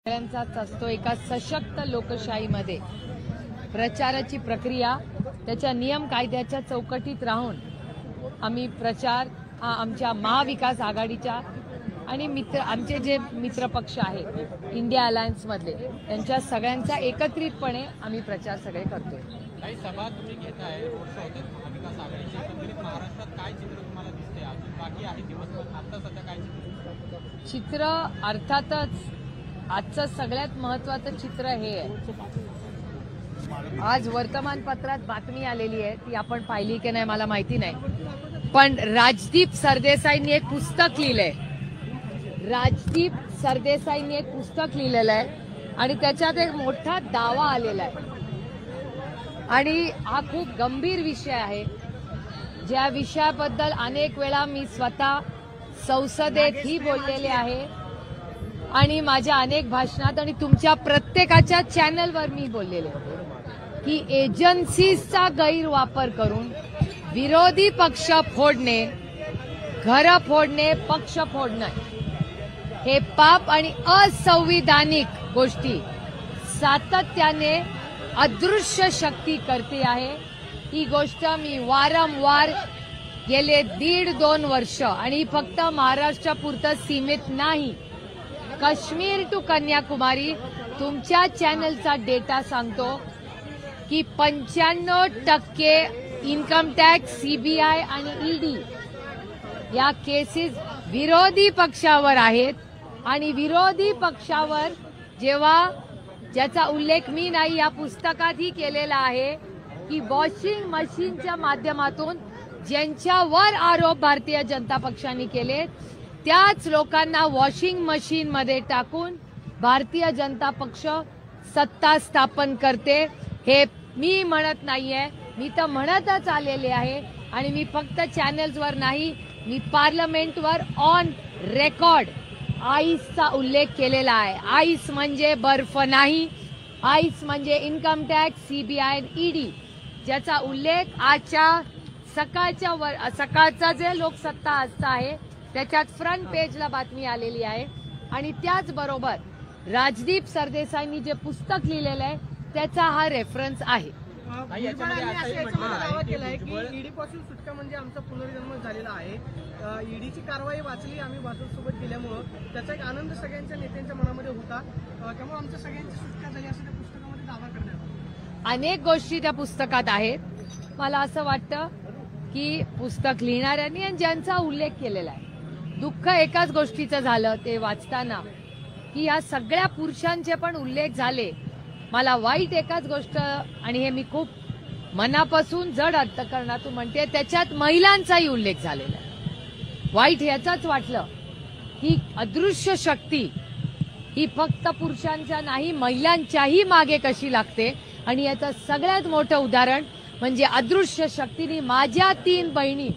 सगळ्यांचाच असतो। एका सशक्त लोकशाहीमध्ये प्रचाराची प्रक्रिया त्याच्या नियम कायद्याच्या चौकटीत राहून आम्ही प्रचार आमच्या महाविकास आघाडीच्या आणि आमचे जे मित्र पक्ष आहेत इंडिया अलायन्स मधले त्यांच्या सगळ्यांचा एकत्रितपणे आम्ही प्रचार सगळे करतोय। काही सभा तुम्ही घेताय महाविकास आघाडीची एकंदरीत महाराष्ट्रात काय चित्र तुम्हाला दिसते? अजून बाकी आहे दिवस, पण आता सध्या काय चित्र? अर्थातच आजचं सगळ्यात महत्त्वाचं चित्र हे आहे। आज वर्तमानपत्रात बातमी आलेली आहे, ती आपण पाहिली की नाही मला माहिती नाही, पण राजदीप सरदेसाईंनी एक पुस्तक लिहिलंय। राजदीप सरदेसाईंनी एक पुस्तक लिहिलेलं आहे आणि त्याच्यात एक मोठा दावा आलेला आहे आणि हा खूप गंभीर विषय आहे, ज्या विषयाबद्दल अनेक वेळा मी स्वतः संसदेतही बोललेले आहे आणि माझ्या अनेक भाषणात आणि तुमच्या प्रत्येकाच्या चॅनलवर मी बोललेले की एजन्सीजचा गैरवापर करून विरोधी पक्ष फोडणे, घर फोडणे, पक्ष फोडणे हे पाप आणि असंविधानिक गोष्टी सातत्याने अदृश्य शक्ती करते आहे। ही गोष्ट मी वारंवार गेले 1.5-2 वर्ष आणि फक्त महाराष्ट्रापुरतं सीमित नाही, काश्मीर टू कन्याकुमारी तुमच्या चॅनलचा डेटा सांगतो की 95% इन्कम टॅक्स, सीबीआय आणि ईडी या केसेस विरोधी पक्षावर आहेत आणि विरोधी पक्षावर जेव्हा ज्याचा उल्लेख मी नाही या पुस्तकातही केलेला आहे की वॉशिंग मशीनच्या माध्यमातून ज्यांच्यावर आरोप भारतीय जनता पक्षाने केले त्याच लोकांना वॉशिंग मशीन मध्ये टाकून भारतीय जनता पक्ष सत्ता स्थापन करते। हे मी म्हणत नाहीये, मी तर म्हणतच आलेले आहे आणि मी फक्त चॅनल्सवर नाही, मी पार्लमेंटवर ऑन रेकॉर्ड आईसचा उल्लेख केलेला आहे। आईस म्हणजे बर्फ नाही, आईस म्हणजे इन्कम टॅक्स, सीबीआय, ईडी, ज्याचा उल्लेख आजच्या सकाळचा जे लोकसत्ता आजचा आहे त्याच्यात फ्रंट पेजला बातमी आलेली आहे आणि त्याचबरोबर राजदीप सरदेसाईंनी जे पुस्तक लिहिलेलं आहे त्याचा हा रेफरन्स आहे। ईडी पासून सुटका म्हणजे आमचा पुनर्जन्म झालेला आहे। ईडीची कारवाई वाचली आम्ही भाजपसोबत केल्यामुळं त्याचा एक आनंद सगळ्यांच्या नेत्यांच्या मनामध्ये होता, त्यामुळे आमच्या सगळ्यांची सुटका झाली असं त्या पुस्तकामध्ये दावा करण्यात आला। अनेक गोष्टी त्या पुस्तकात आहेत। मला असं वाटतं की पुस्तक लिहिणाऱ्यांनी आणि ज्यांचा उल्लेख केलेला आहे, दुःख एकाच गोष्टीचं झालं ते वाचताना की या सगळ्या पुरुषांचे पण उल्लेख झाले। मला वाईट एकच गोष्ट, आणि हे मी खूप मनापासून जड अंतकरणातून म्हणते, त्याच्यात महिलांचाही उल्लेख झालेला आहे। वाईट ह्याचाच वाटलं ही अदृश्य शक्ती ही फक्त पुरुषांच्या नाही महिलांच्याही मागे कशी लागते आणि याचं सगळ्यात मोठं उदाहरण म्हणजे अदृश्य शक्तीने माझ्या 3 बहिणी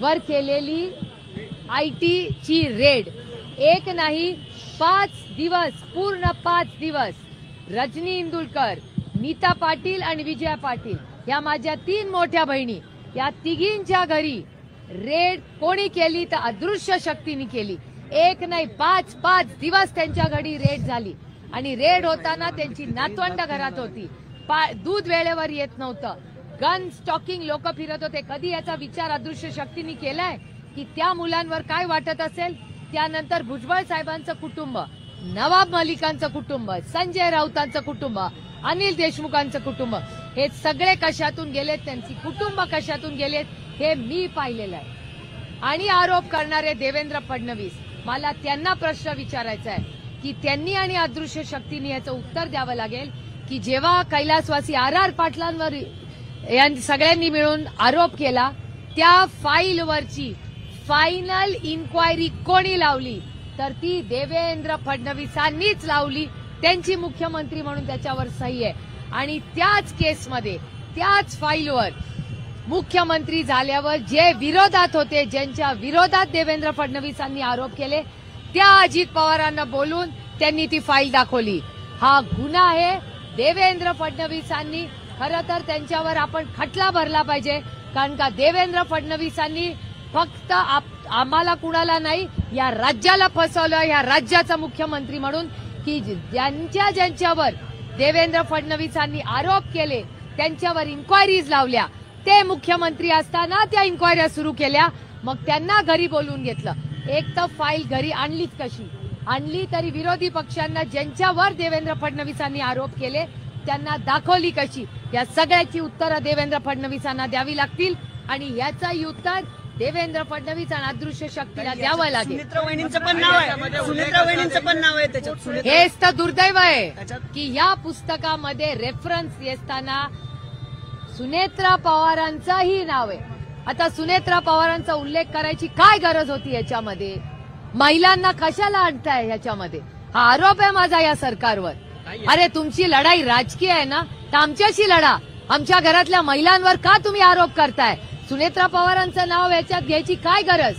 वर केलेली आयटी ची रेड। एक नाही 5 दिवस, पूर्ण 5 दिवस रजनी इंदुलकर, नीता पाटील आणि विजया पाटील या माझ्या 3 मोठ्या बहिणी, या तिघींच्या घरी रेड कोणी केली तर अदृश्य शक्तीने केली। एक नाही 5 दिवस त्यांच्या घरी रेड झाली आणि रेड होताना त्यांची नातवंड घरात होती, दूध वेळेवर येत नव्हतं, गन स्टॉकिंग लोक फिरत होते। कधी याचा विचार अदृश्य शक्तीने केलाय की त्या मुलांवर काय वाटत असेल? त्यानंतर भुजबळ साहेबांचं कुटुंब, नवाब मलिकांचं कुटुंब, संजय राऊतांचं कुटुंब, अनिल देशमुखांचं कुटुंब, हे सगळे कशातून गेलेत, त्यांची कुटुंब कशातून गेलेत हे मी पाहिलेलं आहे। आणि आरोप करणारे देवेंद्र फडणवीस, मला त्यांना प्रश्न विचारायचा आहे की त्यांनी आणि अदृश्य शक्तीने याचं उत्तर द्यावं लागेल की जेव्हा कैलासवासी RR पाटलांवर सगळ्यांनी मिळून आरोप केला त्या फाईलवरची फायनल इन्क्वायरी कोणी लावली तर ती देवेंद्र फडणवीसांनीच लावली। त्यांची मुख्यमंत्री म्हणून त्याच्यावर सही आहे आणि त्याच केसमध्ये त्याच फाईलवर मुख्यमंत्री झाल्यावर जे विरोधात होते, ज्यांच्या विरोधात देवेंद्र फडणवीसांनी आरोप केले, त्या अजित पवारांना बोलून त्यांनी ती फाईल दाखवली। हा गुन्हा आहे। देवेंद्र फडणवीसांनी खरं तर त्यांच्यावर आपण खटला भरला पाहिजे, कारण का देवेंद्र फडणवीसांनी फक्त आम्हाला कुणाला नाही या राज्याला फसवलं, या राज्याचा मुख्यमंत्री म्हणून की ज्यांच्यावर देवेंद्र फडणवीसांनी आरोप केले त्यांच्यावर इन्क्वायरीज लावल्या, ते मुख्यमंत्री असताना त्या इन्क्वायऱ्या सुरू केल्या, मग त्यांना घरी बोलवून घेतलं. एक तर फाईल घरी आणलीच कशी आणली, तरी विरोधी पक्षांना ज्यांच्यावर देवेंद्र फडणवीसांनी आरोप केले त्यांना दाखवली कशी, या सगळ्याची उत्तरं देवेंद्र फडणवीसांना द्यावी लागतील आणि याचंही उत्तर देवेंद्र फडणवीस आणि अदृश्य शक्तीला द्यावं लागेल. सुनेत्रा वहिनींचं पण नाव आहे, सुनेत्रा वहिनींचं पण नाव आहे त्याच्यात. हेच तर दुर्दैव आहे की या पुस्तकामध्ये रेफरन्स येताना सुनेत्रा पवारांचंही नाव आहे. आता सुनेत्रा पवारांचा उल्लेख करायची काय गरज होती याच्यामध्ये? महिलांना कशाला आणताय ह्याच्यामध्ये? हा आरोप आहे माझा या सरकारवर. अरे तुमची लढाई राजकीय आहे ना, तर आमच्याशी लढा. आमच्या घरातल्या महिलांवर का तुम्ही आरोप करताय? सुनेत्रा पवारांचं नाव याच्यात घ्यायची काय गरज?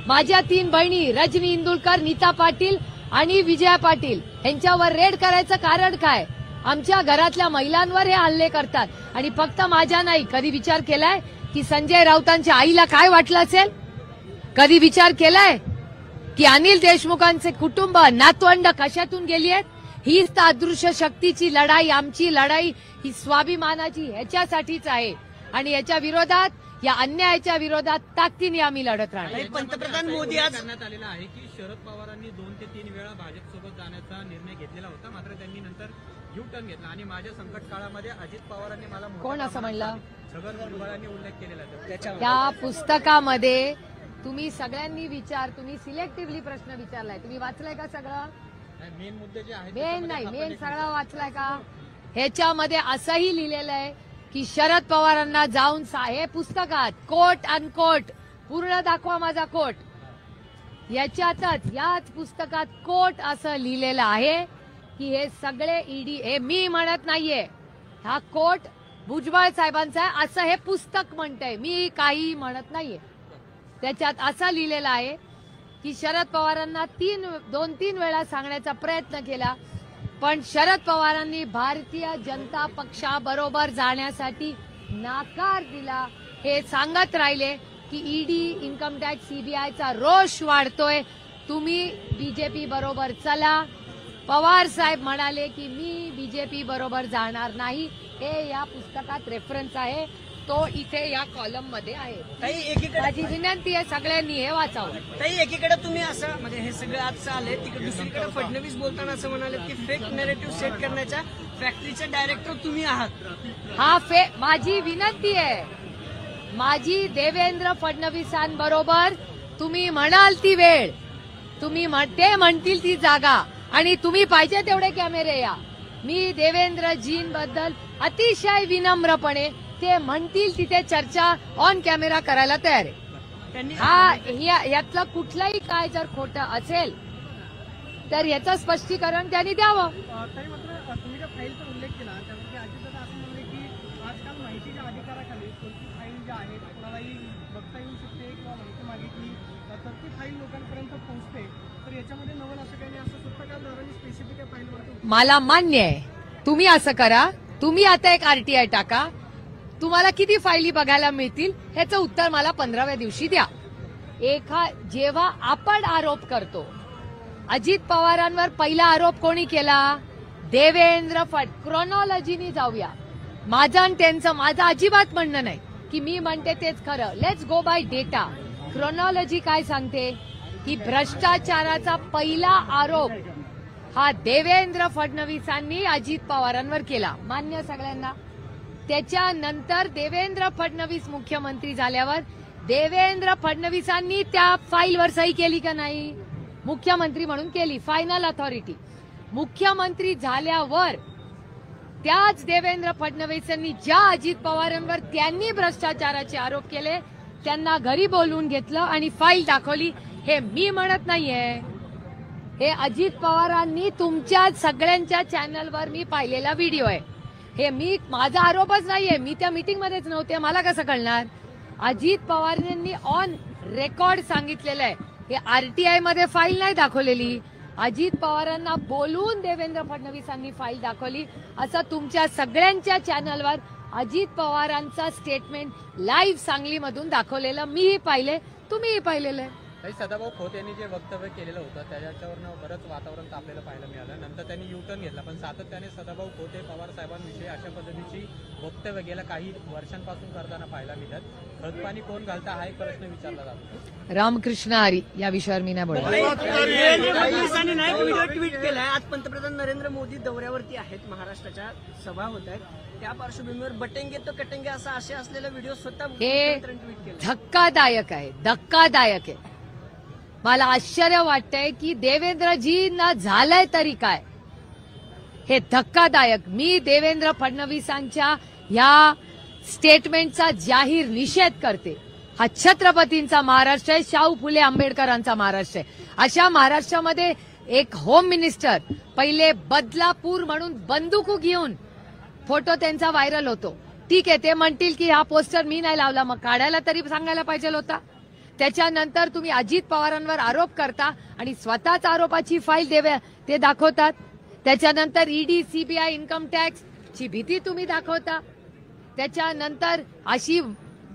माझ्या 3 बहिणी रजनी इंदुलकर, नीता पाटील आणि विजया पाटील यांच्यावर रेड करायचं कारण काय? आमच्या घरातल्या महिलांवर हे हल्ले करतात. आणि फक्त माझ्या नाही, कधी विचार केलाय की संजय राऊतांच्या आईला काय वाटलं असेल? कधी विचार केलाय की अनिल देशमुखांचे कुटुंब नातवंड कशातून गेली आहेत? हीच तर अदृश्य शक्तीची लढाई, आमची लढाई ही स्वाभिमानाची ह्याच्यासाठीच आहे आणि याच्या विरोधात, या अन्यायाच्या विरोधात ताकदीने आम्ही लढत राहणार. पंतप्रधान मोदी आज करण्यात आलेला आहे की शरद पवारांनी 2 ते 3 वेळा भाजपसोबत जाण्याचा निर्णय घेतलेला होता, मात्र त्यांनी नंतर यू टर्न घेतला आणि माझ्या संकट काळामध्ये अजित पवारांनी मला कोण असं म्हणलं? छगन भुजबळांनी उल्लेख केलेला आहे. त्या पुस्तकामध्ये तुम्ही सगळ्यांनी तुम्ही सिलेक्टिव्हली प्रश्न विचारलाय. तुम्ही वाचलाय का सगळं? मेन मुद्दे जे आहेत मेन नाही, मेन सगळं वाचलाय का? ह्याच्यामध्ये असंही लिहिलेलं आहे की शरद पवारांना जाऊन हे पुस्तकात कोट अनकोट पूर्ण दाखवा माझा कोट, याच्यातच याच पुस्तकात कोट असं लिहिलेलं आहे की हे सगळे ईडी, हे मी म्हणत नाहीये, हा कोट भुजबळ साहेबांचा आहे असं हे पुस्तक म्हणतंय, मी काही म्हणत नाहीये. त्याच्यात असं लिहिलेलं आहे की शरद पवारांना 2-3 वेळा सांगण्याचा प्रयत्न केला, पण शरद पवारांनी भारतीय जनता पक्षाबरोबर जाण्यासाठी नाकार दिला. हे सांगत राहिले की ईडी, इन्कम टॅक्स, सीबीआयचा रोष वाढतोय, तुम्ही बीजेपी बरोबर चला. पवार साहेब म्हणाले की मी बीजेपी बरोबर जाणार नाही. हे या पुस्तकात रेफरन्स आहे, तो इथे या कॉलम मध्ये आहे. माझी विनंती आहे सगळ्यांनी हे वाचावं. ताई, एकीकडे तुम्ही असं म्हणजे हे सगळं आज चाललंय, तिकडे दुसरीकडे फडणवीस बोलताना असं म्हणाले की फेक नॅरेटिव्ह सेट करण्याच्या फॅक्टरीचे डायरेक्टर तुम्ही आहात. माझी विनंती आहे, माझी देवेंद्र फडणवीसांबरोबर तुम्ही म्हणाल ती वेळ, तुम्ही ते म्हणतील ती जागा आणि तुम्ही पाहिजे तेवढे कॅमेरे या. मी देवेंद्रजींबद्दल अतिशय विनम्रपणे ते म्हणतील तिथे चर्चा ऑन कॅमेरा करायला तयार आहे. यातलं कुठलंही काय जर खोटं असेल तर याचं स्पष्टीकरण त्यांनी द्यावं. तरी मात्र तुम्ही ज्या फाईलचा उल्लेख केला त्यामध्ये अजितदादा असं म्हणले की आजकाल माहितीच्या अधिकाराखाली कोणती फाईल ज्या आहेत कोणालाही बघता येऊ शकते किंवा माहिती मागितली तर ती फाईल लोकांपर्यंत पोहोचते, तर याच्यामध्ये नवल असं काही नाही, असं स्वतःकालदारांनी स्पेसिफिक फाईलवरती. मला मान्य आहे, तुम्ही असं करा, तुम्ही आता एक आरटीआय टाका, तुम्हाला किती फायली बघायला मिळतील ह्याचं उत्तर मला 15व्या दिवशी द्या. जेव्हा आपण आरोप करतो, अजित पवारांवर पहिला आरोप कोणी केला? देवेंद्र क्रोनॉलॉजीनी जाऊया. माझं आणि त्यांचं, माझं अजिबात म्हणणं नाही की मी म्हणते तेच खरं. Let's go bye data. Chronology काय सांगते की भ्रष्टाचाराचा पहिला आरोप हा देवेंद्र फडणवीसांनी अजित पवारांवर केला, मान्य सगळ्यांना. त्याच्यानंतर देवेंद्र फडणवीस मुख्यमंत्री झाल्यावर देवेंद्र फडणवीसांनी त्या फाईलवर सही केली का नाही? मुख्यमंत्री म्हणून केली, फायनल अथॉरिटी. मुख्यमंत्री झाल्यावर त्याच देवेंद्र फडणवीसांनी ज्या अजित पवारांवर त्यांनी भ्रष्टाचाराचे आरोप केले त्यांना घरी बोलवून घेतलं आणि फाईल दाखवली. हे मी म्हणत नाहीये, हे अजित पवारांनी तुमच्या सगळ्यांच्या चॅनलवर मी पाहिलेला व्हिडिओ आहे. हे माझा आरोपच नाहीये, मी त्या मीटिंगमध्येच नव्हते, मला कसं कळणार? अजित पवारांनी ऑन रेकॉर्ड सांगितलेलं आहे. हे आरटीआय मध्ये फाईल नाही दाखवलेली, अजित पवारांना बोलून देवेंद्र फडणवीसांनी फाईल दाखवली, असं तुमच्या सगळ्यांच्या चॅनलवर अजित पवारांचा स्टेटमेंट लाईव्ह सांगलीमधून दाखवलेलं मीही पाहिले, तुम्हीही पाहिलेलं आहे. काही सदाभाऊ खोत यांनी जे वक्तव्य केलेलं होतं त्याच्यावरनं बरंच वातावरण तापलेलं पाहायला मिळालं. नंतर त्यांनी युटर्न घेतला, पण सातत्याने सदाभाऊ खोत हे पवार साहेबांविषयी अशा पद्धतीची वक्तव्य गेल्या काही वर्षांपासून करताना पाहायला मिळतात. खतपाणी कोण घालता हा एक प्रश्न विचारला जातो. रामकृष्ण हरी या विषयावर मी नाही बोलणार. फडणवीसांनी नाही व्हिडिओ ट्विट केलाय. आज पंतप्रधान नरेंद्र मोदी दौऱ्यावरती आहेत, महाराष्ट्राच्या सभा होत आहेत, त्या पार्श्वभूमीवर बटेंगे तो कटेंगे असा आशय असलेला व्हिडिओ स्वतः हे मुख्यमंत्र्यांनी ट्विट केला. धक्कादायक आहे, धक्कादायक आहे. मला आश्चर्य वाटतंय की देवेंद्रजींना झालंय तरी काय, हे धक्कादायक. मी देवेंद्र फडणवीसांच्या ह्या स्टेटमेंटचा जाहीर निषेध करते. हा छत्रपतींचा महाराष्ट्र आहे, शाहू फुले आंबेडकरांचा महाराष्ट्र आहे. अशा महाराष्ट्रामध्ये एक होम मिनिस्टर पहिले बदलापूर म्हणून बंदूक घेऊन फोटो त्यांचा व्हायरल होतो. ठीक आहे, ते म्हणतील की हा पोस्टर मी नाही लावला, मग काढायला तरी सांगायला पाहिजे होता. त्याच्यानंतर तुम्ही अजित पवारांवर आरोप करता आणि स्वतःच आरोपाची फाईल ते दाखवतात. त्याच्यानंतर ईडी, सीबीआय, इन्कम टॅक्स ची भीती तुम्ही दाखवता. त्याच्यानंतर अशी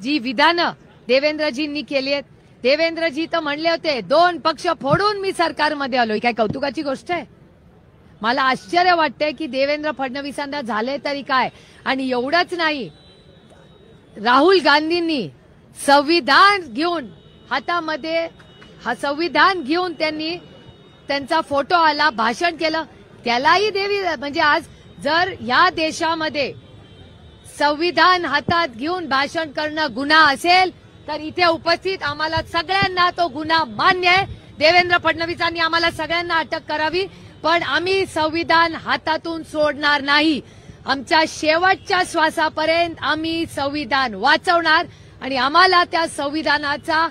जी विधानं देवेंद्रजींनी केली आहेत, देवेंद्रजी तर म्हणले होते 2 पक्ष फोडून मी सरकारमध्ये आलोय. काय कौतुकाची गोष्ट आहे? मला आश्चर्य वाटतंय की देवेंद्र फडणवीसांना झाले तरी काय. आणि एवढंच नाही, राहुल गांधींनी संविधान घेऊन हातामध्ये संविधान घेऊन त्यांनी त्यांचा फोटो आला, भाषण केलं, त्यालाही देवी म्हणजे आज जर या देशामध्ये संविधान हातात घेऊन भाषण करणं गुन्हा असेल तर इथे उपस्थित आम्हाला सगळ्यांना तो गुन्हा मान्य आहे. देवेंद्र फडणवीसांनी आम्हाला सगळ्यांना अटक करावी, पण आम्ही संविधान हातातून सोडणार नाही. आमच्या शेवटच्या श्वासापर्यंत आम्ही संविधान वाचवणार आणि आम्हाला त्या संविधानाचा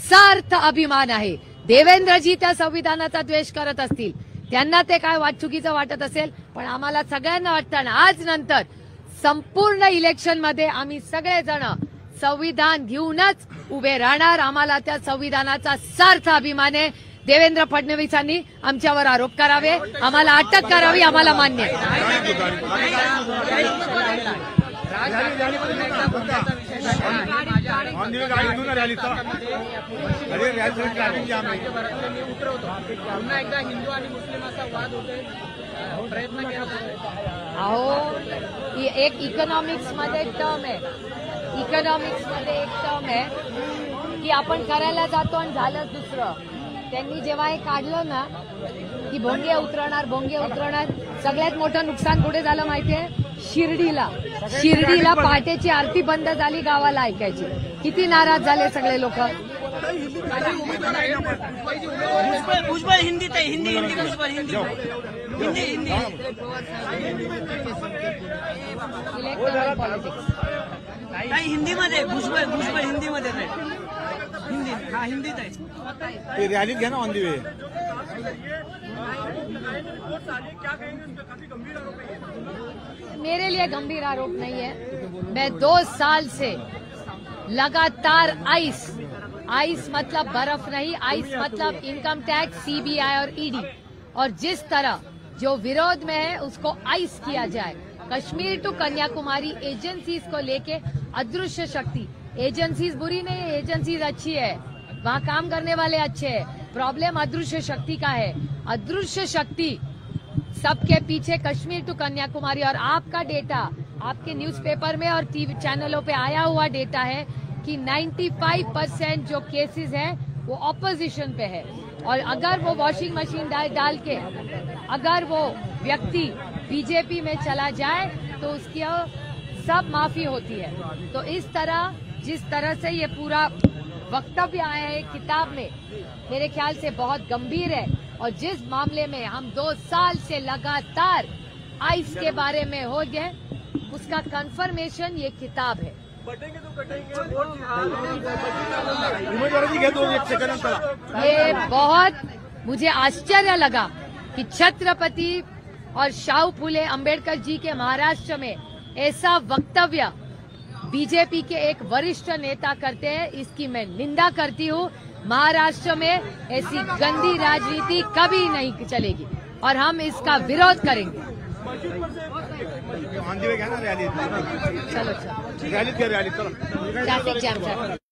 सार्थ अभिमान आहे. देवेंद्रजी त्या संविधानाचा द्वेष करत असतील, त्यांना ते काय चुकीचं वाटत असेल, पण आम्हाला सगळ्यांना वाटतं आज नंतर संपूर्ण इलेक्शनमध्ये आम्ही सगळेजण संविधान घेऊनच उभे राहणार. आम्हाला त्या संविधानाचा सार्थ अभिमान आहे. देवेंद्र फडणवीसांनी आमच्यावर आरोप करावे, आम्हाला अटक करावी, आम्हाला मान्य आहे. पुन्हा एकदा हिंदू आणि मुस्लिम असा वाद होतोय, प्रयत्न केला जातोय. अहो, एक इकॉनॉमिक्स मध्ये एक टर्म आहे, इकॉनॉमिक्स मध्ये एक टर्म आहे की आपण करायला जातो आणि झालं दुसरं. त्यांनी जेव्हा हे काढलं ना की भोंगे उतरणार, भोंगे उतरणार, सगळ्यात मोठं नुकसान कुठे झालं माहितीये? शिर्डीला पहाटेची आरती बंद झाली, गावाला ऐकायची. किती नाराज झाले सगळे लोक. भुजबळ हिंदीत आहे, हिंदी भुजबळ हिंदी इलेक्टोरल पॉलिटिक्स नाही, हिंदीमध्ये भुजबळ हिंदीमध्ये नाही, हिंदीत आहे. रॅलीत घ्या ना ऑन दी वे. मेरे लिए गंभीर आरोप नहीं है. मैं 2 साल से लगातार आइस मतलब बर्फ नहीं, आइस मतलब इनकम टैक्स, सीबीआई और ईडी, और जिस तरह जो विरोध में है उसको आइस किया जाए. कश्मीर टू कन्याकुमारी एजेंसीज को लेके अदृश्य शक्ति, एजेंसीज बुरी नहीं है, एजेंसीज अच्छी है, वहाँ काम करने वाले अच्छे हैं. प्रॉब्लम अदृश्य शक्ति का है. अदृश्य शक्ति सबके पीछे कश्मीर टू कन्याकुमारी, और आपका डेटा आपके न्यूज़पेपर में और टीवी चैनलों पे आया हुआ डेटा है कि 95% जो केसेस हैं वो ऑपोजिशन पे है. और अगर वो वॉशिंग मशीन डाल के अगर वो व्यक्ति बीजेपी में चला जाए तो उसकी सब माफी होती है. तो इस तरह जिस तरह से ये पूरा वक्तव्य आया है किताब में, मेरे ख्याल से बहुत गंभीर है. और जिस मामले में हम 2 साल से लगातार आइस के बारे में हो गए, उसका कंफर्मेशन ये किताब है. ये बहुत मुझे आश्चर्य लगा कि छत्रपति और शाहू फुले अंबेडकर जी के महाराष्ट्र में ऐसा वक्तव्य बीजेपी के एक वरिष्ठ नेता करते हैं. इसकी मैं निंदा करती हूँ. महाराष्ट्र में ऐसी गंदी राजनीति कभी नहीं चलेगी और हम इसका विरोध करेंगे. ऑन दी वे घ्या ना रॅलीत. चलो रॅलीत घ्या, रॅलीत चला. Traffic jam